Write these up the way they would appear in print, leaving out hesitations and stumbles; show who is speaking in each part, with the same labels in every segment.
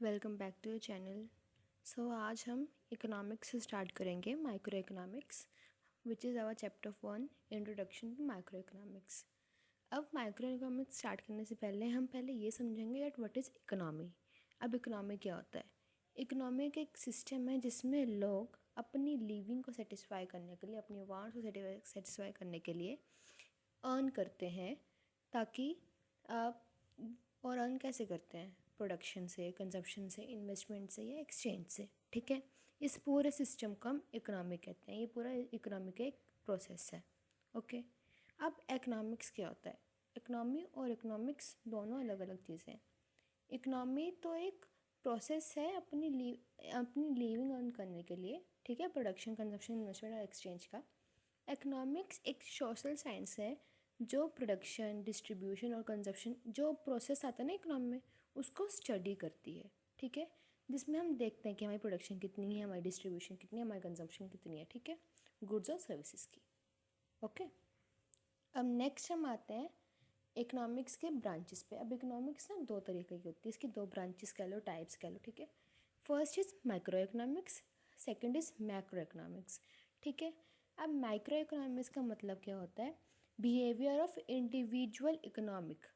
Speaker 1: Welcome back to your channel. आज हम economics से स्टार्ट करेंगे, micro economics, which is our chapter 1, introduction to micro economics. अब micro economics start करने से पहले हम ये समझेंगे दैट व्हाट इज़ इकोनॉमी। अब इकोनॉमी क्या होता है? इकोनॉमी एक सिस्टम है जिसमें लोग अपनी लिविंग को सेटिस्फाई करने के लिए, अपनी वांट्स को सेटिस्फाई करने के लिए अर्न करते हैं, ताकि आप और अर्न कैसे करते हैं? प्रोडक्शन से, कंजप्शन से, इन्वेस्टमेंट से या एक्सचेंज से। ठीक है, इस पूरे सिस्टम को हम इकोनॉमी कहते हैं। ये पूरा इकोनॉमी का एक प्रोसेस है। ओके, अब इकोनॉमिक्स क्या होता है? इकोनॉमी और इकोनॉमिक्स दोनों अलग अलग चीज़ें हैं। इकोनॉमी तो एक प्रोसेस है अपनी लिविंग अर्न करने के लिए, ठीक है, प्रोडक्शन, कंजप्शन, इन्वेस्टमेंट और एक्सचेंज का। इकोनॉमिक्स एक सोशल साइंस है जो प्रोडक्शन, डिस्ट्रीब्यूशन और कंजप्शन, जो प्रोसेस आता है ना इकोनॉमी में, उसको स्टडी करती है। ठीक है, जिसमें हम देखते हैं कि हमारी प्रोडक्शन कितनी है, हमारी डिस्ट्रीब्यूशन कितनी है, हमारी कंजप्शन कितनी है। ठीक है, गुड्स और सर्विसेज की। ओके, अब नेक्स्ट हम आते हैं इकोनॉमिक्स के ब्रांचेस पे। अब इकोनॉमिक्स ना दो तरीके की होती है, इसकी दो ब्रांचेस कह लो, टाइप्स कह लो। ठीक है, first is micro economics, second is macro economics. ठीक है, अब माइक्रो इकोनॉमिक्स का मतलब क्या होता है? Behaviour of individual economic.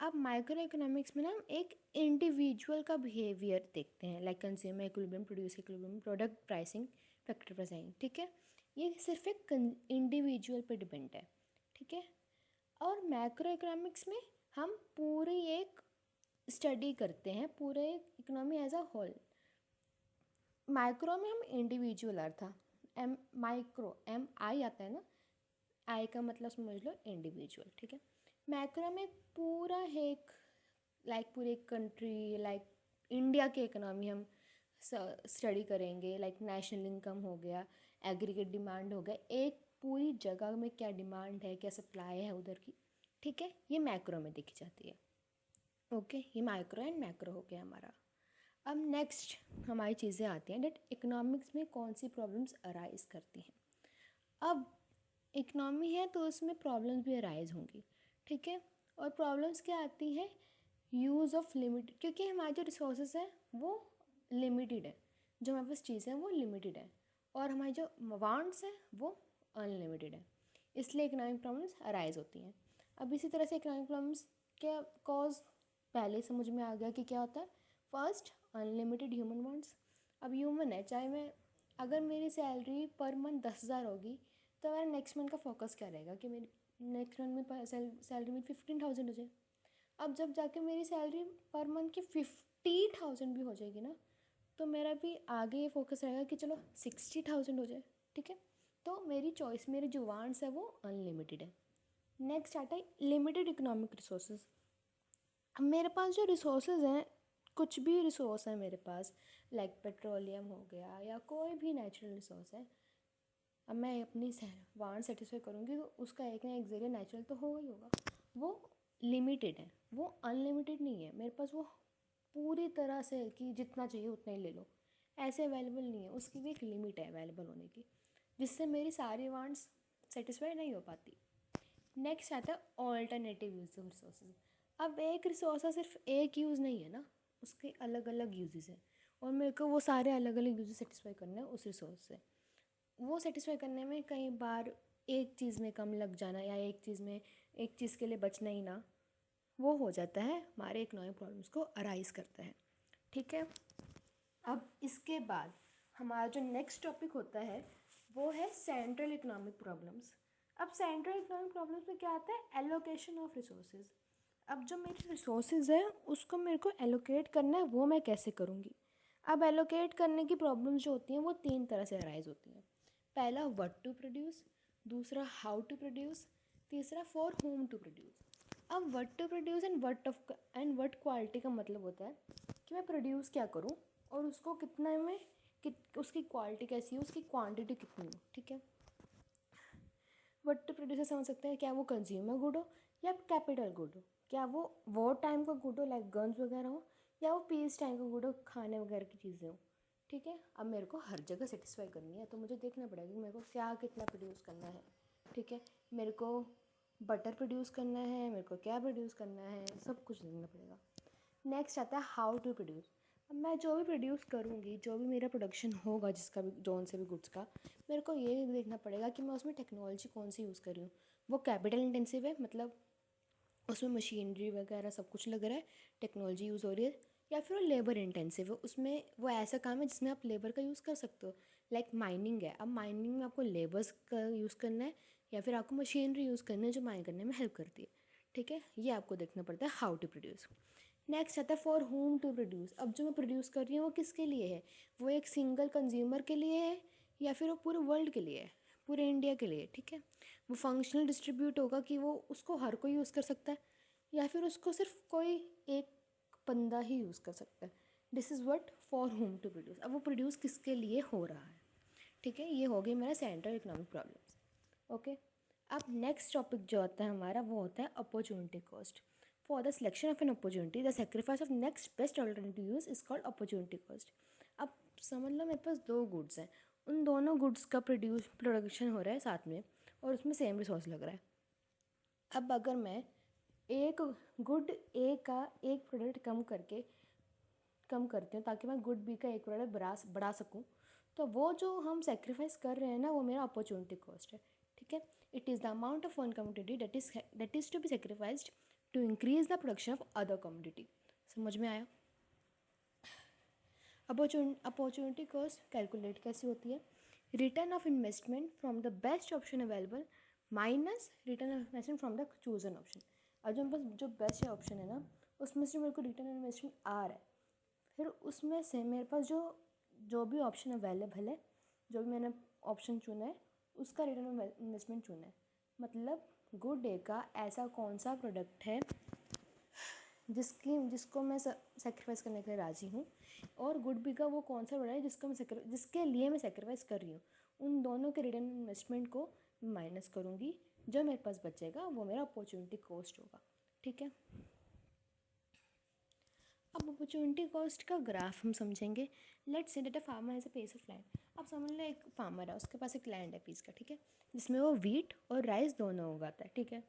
Speaker 1: अब माइक्रो इकोनॉमिक्स में ना हम एक इंडिविजुअल का बिहेवियर देखते हैं, like consumer equilibrium, producer equilibrium, product pricing, factor pricing. ठीक है, ये सिर्फ एक इंडिविजुअल पे डिपेंड है। ठीक है, और मैक्रो इकोनॉमिक्स में हम पूरी एक स्टडी करते हैं, पूरे economy as a whole. Micro में हम इंडिविजुअल अर्थ, माइक्रो MI आता है ना, आई का मतलब समझ लो इंडिविजुअल। ठीक है, मैक्रो में पूरा एक पूरी कंट्री, लाइक इंडिया की इकोनॉमी हम स्टडी करेंगे, लाइक नेशनल इनकम हो गया, एग्रीगेट डिमांड हो गया, एक पूरी जगह में क्या डिमांड है, क्या सप्लाई है उधर की। ठीक है, ये मैक्रो में देखी जाती है। ओके, ये माइक्रो एंड मैक्रो हो गया हमारा। अब नेक्स्ट हमारी चीज़ें आती हैं डेट इकोनॉमिक्स में कौन सी प्रॉब्लम्स अराइज करती हैं। अब इकनॉमी है तो उसमें प्रॉब्लम्स भी अराइज होंगी। ठीक है, और प्रॉब्लम्स क्या आती है? यूज़ ऑफ लिमिट, क्योंकि हमारे जो रिसोर्सेज हैं वो लिमिटेड है, जो हमारे पास चीज़ें हैं वो लिमिटेड है, और हमारी जो वांट्स हैं वो अनलिमिटेड है, इसलिए इकोनॉमिक प्रॉब्लम्स अराइज होती हैं। अब इसी तरह से इकोनॉमिक प्रॉब्लम्स क्या कॉज पहले समझ में आ गया कि क्या होता है। First, unlimited human wants. अब ह्यूमन है, चाहे मैं, अगर मेरी सैलरी पर मंथ 10,000 होगी, तो मेरा नेक्स्ट मंथ का फोकस क्या रहेगा कि मेरी नेक्स्ट मंथ में सैलरी में 15,000 हो जाए। अब जब जाके मेरी सैलरी पर मंथ की 50,000 भी हो जाएगी ना, तो मेरा भी आगे ये फोकस रहेगा कि चलो 60,000 हो जाए। ठीक है, तो मेरी चॉइस, मेरे जो वांट्स है वो अनलिमिटेड है। नेक्स्ट आता है लिमिटेड इकोनॉमिक रिसोर्सेज। अब मेरे पास जो रिसोर्सेज हैं, कुछ भी रिसोर्स है मेरे पास, लाइक पेट्रोलियम हो गया या कोई भी नेचुरल रिसोर्स है, अब मैं अपनी वांट सेटिस्फाई करूँगी तो उसका एक ना एक ज़रिए नेचुरल तो होगा ही होगा। वो लिमिटेड है, वो अनलिमिटेड नहीं है मेरे पास, वो पूरी तरह से कि जितना चाहिए उतना ही ले लो, ऐसे अवेलेबल नहीं है, उसकी भी एक लिमिट है अवेलेबल होने की, जिससे मेरी सारी वांट्स सेटिस्फाई नहीं हो पाती। नेक्स्ट आता है ऑल्टरनेटिव यूज ऑफ रिसोर्सेज। अब एक रिसोर्स का सिर्फ एक यूज़ नहीं है ना, उसके अलग अलग यूजेस हैं, और मेरे को वो सारे अलग अलग यूजेस सेटिस्फाई करने हैं उस रिसोर्स से। वो सेटिस्फाई करने में कई बार एक चीज़ में कम लग जाना या एक चीज़ के लिए बचना ही ना, वो हो जाता है, हमारे इकोनॉमिक प्रॉब्लम्स को अराइज करता है। ठीक है, अब इसके बाद हमारा जो नेक्स्ट टॉपिक होता है वो है सेंट्रल इकोनॉमिक प्रॉब्लम्स। अब सेंट्रल इकोनॉमिक प्रॉब्लम्स में क्या आता है? Allocation of resources. अब जो मेरे रिसोर्सेज है उसको मेरे को एलोकेट करना है, वो मैं कैसे करूँगी? अब एलोकेट करने की प्रॉब्लम्स जो होती हैं वो तीन तरह से अराइज होती हैं। पहला व्हाट टू प्रोड्यूस, दूसरा हाउ टू प्रोड्यूस, तीसरा फॉर होम टू प्रोड्यूस। अब what to produce and what quality का मतलब होता है कि मैं प्रोड्यूस क्या करूँ और उसको कितना में, उसकी क्वालिटी कैसी हो, उसकी क्वांटिटी कितनी हो। ठीक है, व्हाट टू प्रोड्यूस समझ सकते हैं, क्या वो कंज्यूमर गुड हो या कैपिटल गुड हो, क्या वो वॉर टाइम का गुड हो लाइक गन्स वगैरह हो, या वो पीस टाइम का गुड हो, खाने वगैरह की चीज़ें हो। ठीक है, अब मेरे को हर जगह सेटिस्फाई करनी है तो मुझे देखना पड़ेगा कि मेरे को क्या कितना प्रोड्यूस करना है। ठीक है, मेरे को बटर प्रोड्यूस करना है, मेरे को क्या प्रोड्यूस करना है, सब कुछ देखना पड़ेगा। नेक्स्ट आता है हाउ टू प्रोड्यूस। अब मैं जो भी प्रोड्यूस करूँगी, जो भी मेरा प्रोडक्शन होगा, जिसका भी जौन से भी गुड्स का, मेरे को ये देखना पड़ेगा कि मैं उसमें टेक्नोलॉजी कौन सी यूज़ कर रही हूँ। वो कैपिटल इंटेंसिव है, मतलब उसमें मशीनरी वगैरह सब कुछ लग रहा है, टेक्नोलॉजी यूज़ हो रही है, या फिर वो लेबर इंटेंसिव है, उसमें वो ऐसा काम है जिसमें आप लेबर का यूज़ कर सकते हो। लाइक माइनिंग है, अब माइनिंग में आपको लेबर्स का यूज़ करना है या फिर आपको मशीनरी यूज़ करना है जो माइन करने में हेल्प करती है। ठीक है, ये आपको देखना पड़ता है हाउ टू प्रोड्यूस। नेक्स्ट आता है फॉर होम टू प्रोड्यूस। अब जो मैं प्रोड्यूस कर रही हूँ वो किसके लिए है? वो एक सिंगल कंज्यूमर के लिए है या फिर वो पूरे वर्ल्ड के लिए है, पूरे इंडिया के लिए। ठीक है, वो फंक्शनल डिस्ट्रीब्यूट होगा कि वो उसको हर कोई यूज़ कर सकता है या फिर उसको सिर्फ कोई एक बंदा ही यूज़ कर सकता है। This is what for whom to produce. अब वो प्रोड्यूस किसके लिए हो रहा है? ठीक है, ये हो गई मेरा सेंट्रल इकोनॉमिक प्रॉब्लम्स। ओके, अब नेक्स्ट टॉपिक जो आता है हमारा वो होता है opportunity cost. For the selection of an opportunity the sacrifice of next best alternative use is called opportunity cost. अब समझ लो मेरे पास दो गुड्स हैं, उन दोनों गुड्स का प्रोडक्शन हो रहा है साथ में और उसमें सेम रिसोर्स लग रहा है। अब अगर मैं एक गुड ए का एक प्रोडक्ट कम करती हूँ ताकि मैं गुड बी का एक प्रोडक्ट बढ़ा सकूँ, तो वो जो हम सेक्रीफाइस कर रहे हैं ना, वो मेरा अपॉर्चुनिटी कॉस्ट है। ठीक है, it is the amount of one commodity that is to be sacrificed to increase the production of other commodity. समझ में आया? अपॉर्चुनिटी कॉस्ट कैलकुलेट कैसी होती है? Return of investment from the best option available minus return of investment from the chosen option. अब जो मेरे पास जो बेस्ट ऑप्शन है ना, उसमें से मेरे को रिटर्न ऑन इन्वेस्टमेंट आ रहा है, फिर उसमें से मेरे पास जो जो भी ऑप्शन अवेलेबल है, जो भी मैंने ऑप्शन चुना है, उसका रिटर्न ऑन इन्वेस्टमेंट चुना है। मतलब गुड डे का ऐसा कौन सा प्रोडक्ट है जिसको मैं सेक्रीफाइस करने के लिए राज़ी हूँ, और गुड बी का वो कौन सा प्रोडक्ट है जिसके लिए मैं सेक्रीफाइस कर रही हूँ। उन दोनों के रिटर्न इन्वेस्टमेंट को माइनस करूँगी, जो मेरे पास बचेगा वो मेरा अपॉर्चुनिटी कॉस्ट होगा। ठीक है, अब अपॉर्चुनिटी कॉस्ट का ग्राफ हम समझेंगे। Let's say that a farmer has a piece of land. अब समझ लो एक फार्मर है, उसके पास एक लैंड है पीस का, ठीक है, जिसमें वो वीट और राइस दोनों उगाता है। ठीक है,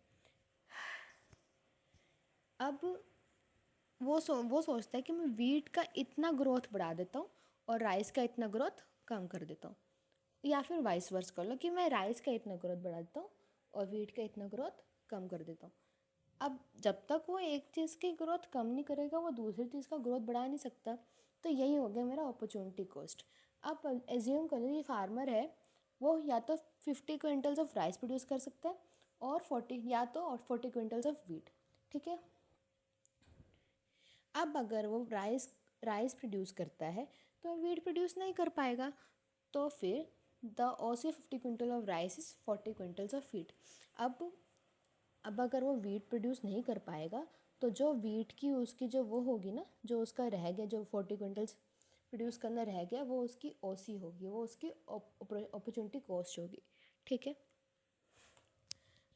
Speaker 1: अब वो सोचता है कि मैं वीट का इतना ग्रोथ बढ़ा देता हूँ और राइस का इतना ग्रोथ कम कर देता हूँ, या फिर वाइस वर्स कर लो कि मैं राइस का इतना ग्रोथ बढ़ा देता हूँ और वीट का इतना ग्रोथ कम कर देता हूँ। अब जब तक वो एक चीज़ की ग्रोथ कम नहीं करेगा, वो दूसरी चीज़ का ग्रोथ बढ़ा नहीं सकता। तो यही हो गया मेरा अपॉर्चुनिटी कॉस्ट। अब एज्यूम कर लो ये फार्मर है, वो या तो 50 क्विंटल्स ऑफ राइस प्रोड्यूस कर सकता है और 40 क्विंटल्स ऑफ वीट। ठीक है, अब अगर वो राइस प्रोड्यूस करता है तो वीट प्रोड्यूस नहीं कर पाएगा, तो फिर the also 50 quintal of rice is 40 quintals of wheat. अब अगर वो वीट प्रोड्यूस नहीं कर पाएगा, तो जो वीट की उसकी जो वो होगी ना, जो उसका रह गया, जो 40 क्विंटल्स प्रोड्यूस करना रह गया, वो उसकी ओसी होगी, वो उसकी अपॉर्चुनिटी कॉस्ट होगी। ठीक है,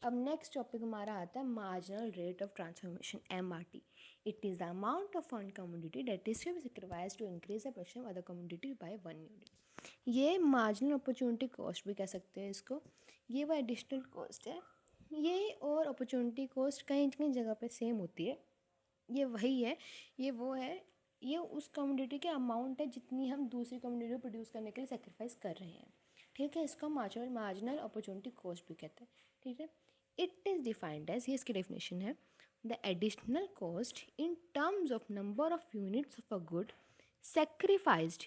Speaker 1: अब नेक्स्ट टॉपिक हमारा आता है marginal rate of transformation, MRT। It is the amount of one commodity that is to be sacrificed to increase the production of other commodity by 1 unit. ये मार्जिनल अपॉर्चुनिटी कॉस्ट भी कह सकते हैं इसको। ये वो एडिशनल कॉस्ट है। ये और अपॉर्चुनिटी कॉस्ट कहीं कहीं जगह पे सेम होती है। ये वही है, ये वो है, ये उस कमोडिटी के अमाउंट है जितनी हम दूसरी कमोडिटी को प्रोड्यूस करने के लिए सेक्रीफाइस कर रहे हैं। ठीक है, इसको मार्जिनल अपॉर्चुनिटी कॉस्ट भी कहते हैं। ठीक है, इट इज़ डिफाइंड एज, ये इसकी डेफिनेशन है, the additional cost in terms of number of units of a good sacrificed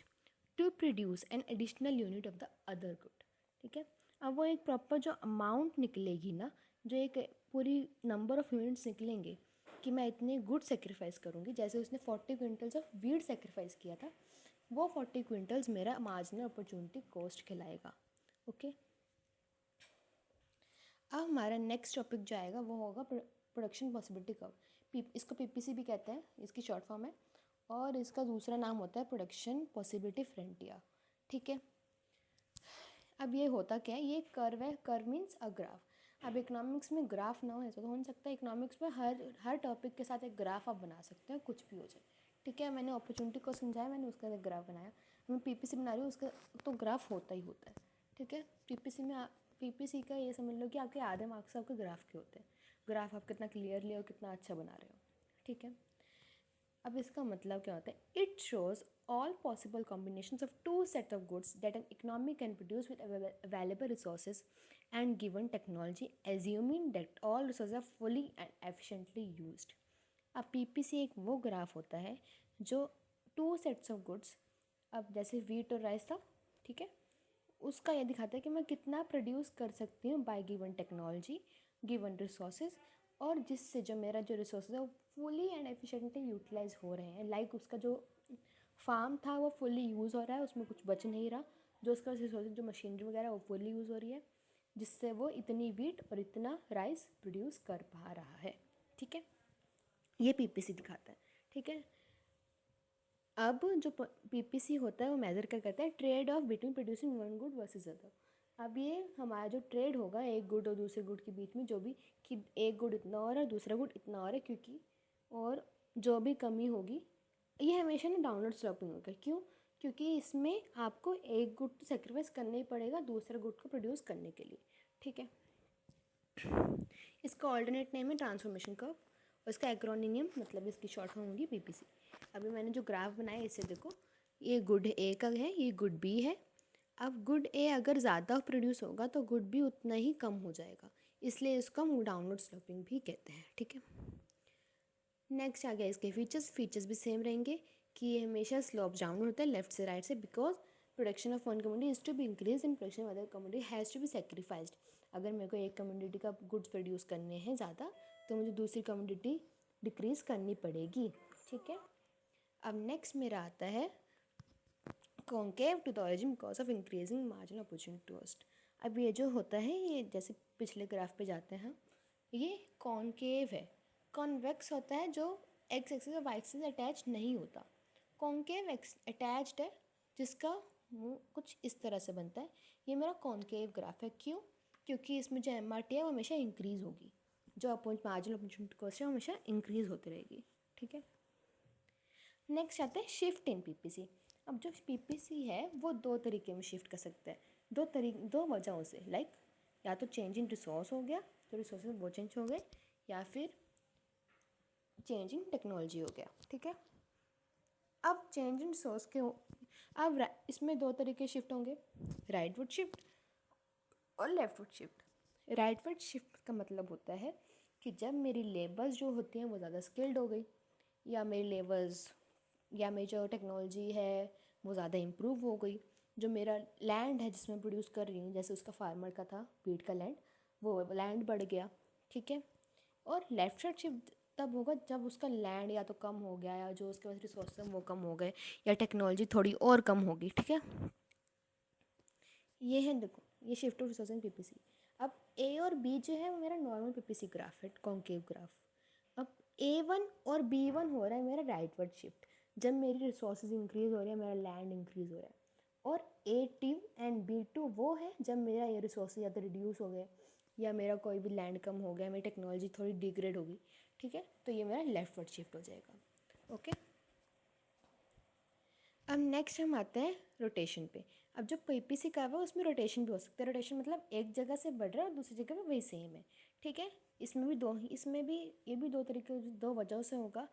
Speaker 1: to produce an additional unit of the other good. ठीक है, अब वो एक प्रॉपर जो अमाउंट निकलेगी ना, जो एक पूरी नंबर ऑफ यूनिट्स निकलेंगे कि मैं इतने गुड सेक्रीफाइस करूँगी, जैसे उसने 40 क्विंटल्स ऑफ वीट सेक्रीफाइस किया था, वो 40 क्विंटल्स मेरा मार्जिनल अपॉर्चुनिटी कॉस्ट कहलाएगा। ओके, अब हमारा नेक्स्ट टॉपिक जो आएगा वो होगा प्रोडक्शन पॉसिबिलिटी कर्व। इसको PPC भी कहते हैं, इसकी शॉर्ट फॉर्म है, और इसका दूसरा नाम होता है प्रोडक्शन पॉसिबिलिटी फ्रंटियर। ठीक है, अब ये होता क्या है, ये कर्व है, कर्व मीन्स अ ग्राफ। अब इकोनॉमिक्स में ग्राफ ना हो ऐसा तो हो नहीं सकता, इकोनॉमिक्स में हर टॉपिक के साथ एक ग्राफ आप बना सकते हैं, कुछ भी हो जाए। ठीक है, मैंने अपॉर्चुनिटी को समझाया, मैंने उसका एक ग्राफ बनाया, मैं PPC बना रही हूँ, उसका तो ग्राफ होता ही होता है। ठीक है, PPC का ये समझ लो कि आपके आधे मार्क्स आपके ग्राफ के होते हैं। ग्राफ आप कितना क्लियरली और कितना अच्छा बना रहे हो। ठीक है, अब इसका मतलब क्या होता है? It shows all possible combinations of two sets of goods that an economy can produce with available resources and given technology, assuming that all resources are fully and efficiently used. अब पीपीसी एक वो graph होता है जो two sets of goods, अब जैसे wheat और rice था, ठीक है, उसका ये दिखाता है कि मैं कितना प्रोड्यूस कर सकती हूँ bye given technology, given resources, और जिससे जो मेरा जो रिसोर्सेज है वो फुली एंड एफिशिएंटली यूटिलाइज हो रहे हैं। लाइक उसका जो फार्म था वो फुली यूज़ हो रहा है, उसमें कुछ बच नहीं रहा, जो उसका रिसोर्सेज जो मशीनरी वगैरह वो फुली यूज़ हो रही है, जिससे वो इतनी वीट और इतना राइस प्रोड्यूस कर पा रहा है। ठीक है, ये पीपीसी दिखाता है। ठीक है, अब जो पीपीसी होता है वो मेज़र क्या करता है? Trade off between producing one good versus other. अब ये हमारा जो ट्रेड होगा एक गुड और दूसरे गुड के बीच में, जो भी कि एक गुड इतना और है दूसरा गुड इतना और है, क्योंकि और जो भी कमी होगी ये हमेशा ना डाउनवर्ड स्लोपिंग होगा। क्यों? क्योंकि इसमें आपको एक गुड तो सेक्रीफाइस करना ही पड़ेगा दूसरे गुड को प्रोड्यूस करने के लिए। ठीक है, इसका ऑल्टरनेट नेम है ट्रांसफॉर्मेशन कर्व, और इसका एक्रोनिम मतलब इसकी शॉर्ट फॉर्म होगी पीपीसी। अभी मैंने जो ग्राफ बनाया इससे देखो, ये गुड ए का है, ये गुड बी है। अब गुड ए अगर ज़्यादा प्रोड्यूस होगा तो गुड बी उतना ही कम हो जाएगा, इसलिए इसको हम डाउनवर्ड स्लोपिंग भी कहते हैं। ठीक है, नेक्स्ट आ गया इसके फीचर्स भी सेम रहेंगे कि ये हमेशा स्लोप डाउन होता है लेफ्ट से राइट से, because production of one community is to be increase and production of other community has to be sacrificed. अगर मेरे को एक कम्युनिटी का गुड्स प्रोड्यूस करने हैं ज़्यादा तो मुझे दूसरी कम्युनिटी डिक्रीज़ करनी पड़ेगी। ठीक है, अब नेक्स्ट मेरा आता है concave to the origin because of increasing margin opportunity cost. अब ये जो होता है, ये जैसे पिछले ग्राफ पे जाते हैं, ये कॉन्केव है। कॉन्वेक्स होता है जो एक्स एक्सिस और वाई एक्सिस अटैच नहीं होता। कॉन्केव एक्स अटैच्ड है, जिसका मुँह कुछ इस तरह से बनता है। ये मेरा कॉन्केव ग्राफ है। क्यों? क्योंकि इसमें जो एम आर टी है वो हमेशा इंक्रीज़ होगी, जो मार्जिनल अपॉर्चुनिटी कॉस्ट है वो हमेशा इंक्रीज़ होती रहेगी। ठीक है, नेक्स्ट आता है शिफ्ट इन पीपीसी। अब जो पीपीसी है वो दो तरीके में शिफ्ट कर सकते हैं, दो वजहों से। लाइक या तो चेंज इन रिसोर्स हो गया, तो रिसोर्स वो चेंज हो गए, या फिर चेंज इन टेक्नोलॉजी हो गया। ठीक है, अब चेंज इन रिसोर्स के अब इसमें दो तरीके शिफ्ट होंगे, राइटवर्ड शिफ्ट और लेफ्टवर्ड शिफ्ट। राइटवर्ड शिफ्ट का मतलब होता है कि जब मेरी लेबर्स जो होती हैं वो ज़्यादा स्किल्ड हो गई, या मेरी लेबर्स या मेरी जो टेक्नोलॉजी है वो ज़्यादा इम्प्रूव हो गई, जो मेरा लैंड है जिसमें प्रोड्यूस कर रही हूँ, जैसे उसका फार्मर का था वीट का लैंड, वो लैंड बढ़ गया। ठीक है, और लेफ्ट साइड शिफ्ट तब होगा जब उसका लैंड या तो कम हो गया, या जो उसके पास रिसोर्स हैं वो कम हो गए, या टेक्नोलॉजी थोड़ी और कम होगी। ठीक है, ये है, देखो ये shift of resource in PPC. अब ए और बी जो है वो मेरा नॉर्मल पीपीसी ग्राफ है, कॉन्केव ग्राफ। अब A1 और B1 हो रहा है मेरा राइटवर्ड शिफ्ट, जब मेरी रिसोर्सेज इंक्रीज़ हो रही है, मेरा लैंड इंक्रीज़ हो रहा है। और A2 एंड B2 वो है जब मेरा ये रिसोर्सेज ज़्यादा रिड्यूस हो गए, या मेरा कोई भी लैंड कम हो गया, मेरी टेक्नोलॉजी थोड़ी डिग्रेड होगी। ठीक है, तो ये मेरा लेफ्टवर्ड शिफ्ट हो जाएगा। ओके, अब नेक्स्ट हम आते हैं रोटेशन पे। अब जो पीपीसी का है उसमें रोटेशन भी हो सकता है। रोटेशन मतलब एक जगह से बढ़ रहा है और दूसरी जगह पे वही सेम है। ठीक है, इसमें भी ये भी दो तरीके दो वजहों से होगा,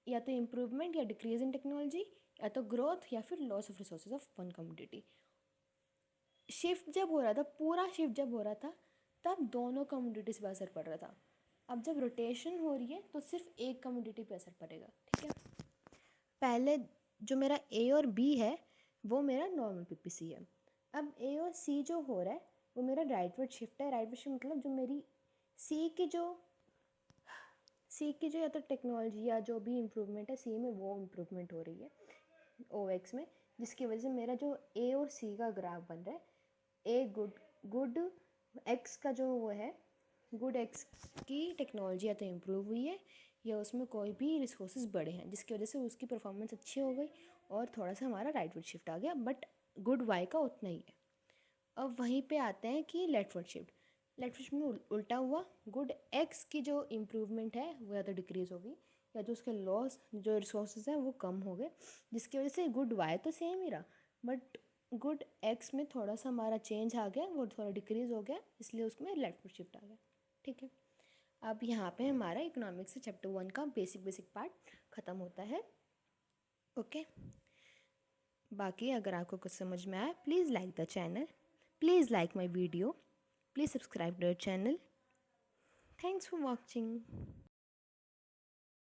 Speaker 1: या तो इम्प्रूवमेंट या डिक्रीज इन टेक्नोलॉजी, या तो ग्रोथ या फिर loss of resources of one community. Shift जब हो रहा था, पूरा शिफ्ट जब हो रहा था, तब दोनों कम्युनिटीज़ पर असर पड़ रहा था। अब जब रोटेशन हो रही है तो सिर्फ एक कम्युनिटी पे असर पड़ेगा। ठीक है, पहले जो मेरा ए और बी है वो मेरा नॉर्मल पीपीसी है। अब ए और सी जो हो रहा है वो मेरा राइटवर्ड शिफ्ट है। राइटवर्ड शिफ्ट मतलब जो मेरी सी की जो या तो टेक्नोलॉजी या जो भी इम्प्रूवमेंट है सी में, वो इम्प्रूवमेंट हो रही है ओ एक्स में, जिसकी वजह से मेरा जो ए और सी का ग्राफ बन रहा है, ए गुड एक्स का जो वो है, गुड एक्स की टेक्नोलॉजी या तो इम्प्रूव हुई है, या उसमें कोई भी रिसोर्सेज बढ़े हैं, जिसकी वजह से उसकी परफॉर्मेंस अच्छी हो गई और थोड़ा सा हमारा राइटवर्ड शिफ्ट आ गया, बट गुड वाई का उतना ही है। अब वहीं पे आते हैं कि लेफ्टवर्ड शिफ्ट में उल्टा हुआ, गुड एक्स की जो इम्प्रूवमेंट है वो या तो डिक्रीज़ होगी, या जो उसके लॉस जो रिसोर्सेज हैं वो कम हो गए, जिसकी वजह से गुड वाई तो सेम ही रहा, बट गुड एक्स में थोड़ा सा हमारा चेंज आ गया, वो थोड़ा डिक्रीज़ हो गया, इसलिए उसमें लेफ्टवर्ड शिफ्ट आ गया। ठीक है, अब यहाँ पे हमारा इकोनॉमिक्स से चैप्टर 1 का बेसिक पार्ट ख़त्म होता है। ओके, बाकी अगर आपको कुछ समझ में आया, please like the channel, please like my video, please subscribe to the channel. Thanks for watching.